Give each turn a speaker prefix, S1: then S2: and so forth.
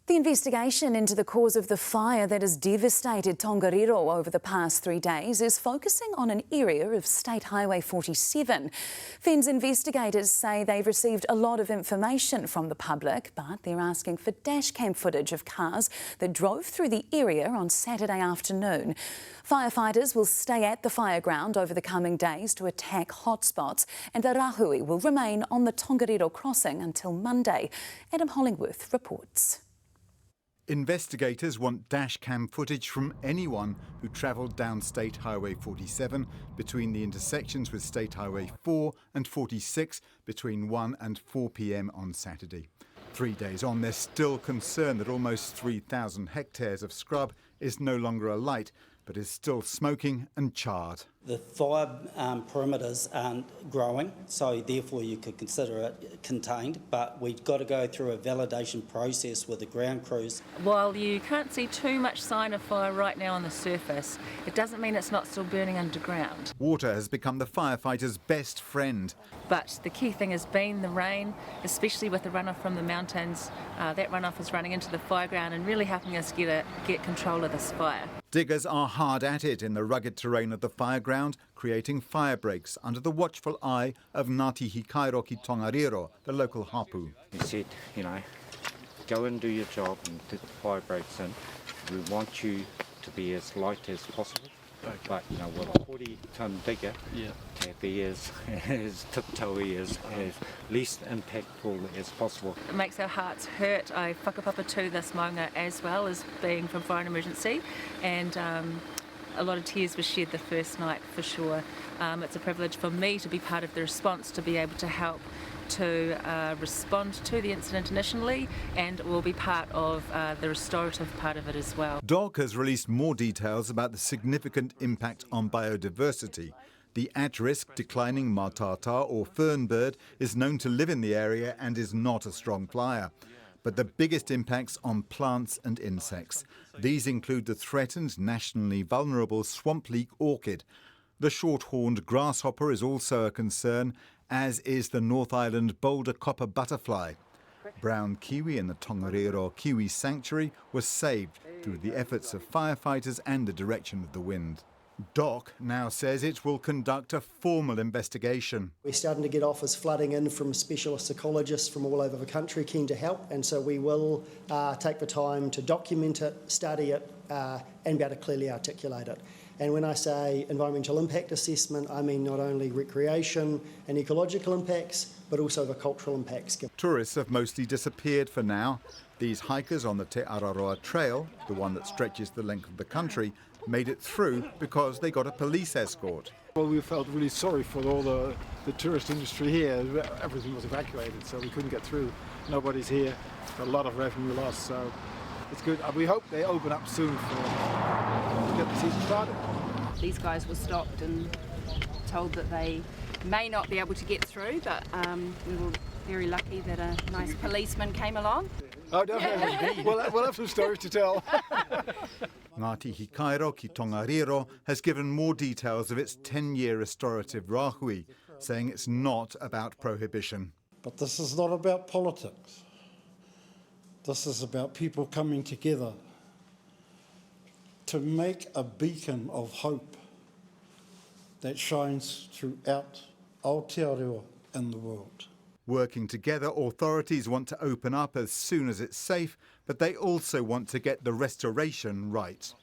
S1: The investigation into the cause of the fire that has devastated Tongariro over the past 3 days is focusing on an area of State Highway 47. Fern's investigators say they've received a lot of information from the public, but they're asking for dashcam footage of cars that drove through the area on Saturday afternoon. Firefighters will stay at the fireground over the coming days to attack hotspots, and the rāhui will remain on the Tongariro Crossing until Monday. Adam Hollingworth reports.
S2: Investigators want dashcam footage from anyone who travelled down State Highway 47 between the intersections with State Highway 4 and 46 between 1 and 4 p.m. on Saturday. 3 days on, there's still concern that almost 3,000 hectares of scrub is no longer alight, but is still smoking and charred.
S3: The fire perimeters aren't growing, so therefore you could consider it contained, but we've got to go through a validation process with the ground crews.
S4: While you can't see too much sign of fire right now on the surface, it doesn't mean it's not still burning underground.
S2: Water has become the firefighters' best friend.
S4: But the key thing has been the rain, especially with the runoff from the mountains. That runoff is running into the fireground and really helping us get control of this fire.
S2: Diggers are hard at it in the rugged terrain of the fireground, creating fire breaks under the watchful eye of Ngāti Hikairo ki Tongariro, the local hapu.
S5: He said, go and do your job and put the fire breaks in. We want you to be as light as possible. But, with a 40-ton digger, he is as tiptoey as least impactful as possible.
S4: It makes our hearts hurt. I whakapapa to this maunga as well as being from Fire and Emergency, and a lot of tears were shed the first night for sure. It's a privilege for me to be part of the response, to be able to help to respond to the incident initially, and will be part of the restorative part of it as well.
S2: DOC has released more details about the significant impact on biodiversity. The at-risk declining matata or fern bird is known to live in the area and is not a strong flyer. But the biggest impacts on plants and insects. These include the threatened nationally vulnerable swamp leek orchid. The short-horned grasshopper is also a concern, as is the North Island boulder copper butterfly. Brown kiwi in the Tongariro Kiwi Sanctuary was saved through the efforts of firefighters and the direction of the wind. DOC now says it will conduct a formal investigation.
S6: We're starting to get offers flooding in from specialist ecologists from all over the country keen to help, and so we will take the time to document it, study it, and be able to clearly articulate it. And when I say environmental impact assessment, I mean not only recreation and ecological impacts, but also the cultural impacts.
S2: Tourists have mostly disappeared for now. These hikers on the Te Araroa Trail, the one that stretches the length of the country, made it through because they got a police escort.
S7: Well, we felt really sorry for all the tourist industry here. Everything was evacuated, so we couldn't get through. Nobody's here. A lot of revenue loss, so it's good. We hope they open up soon to get the season started.
S8: These guys were stopped and told that they may not be able to get through, but we were very lucky that a nice policeman came along.
S7: Oh, definitely. We'll have some stories to tell.
S2: Ngāti Hikairo ki Tongariro has given more details of its 10-year restorative rāhui, saying it's not about prohibition.
S9: But this is not about politics. This is about people coming together to make a beacon of hope that shines throughout Aotearoa and the world.
S2: Working together, authorities want to open up as soon as it's safe, but they also want to get the restoration right.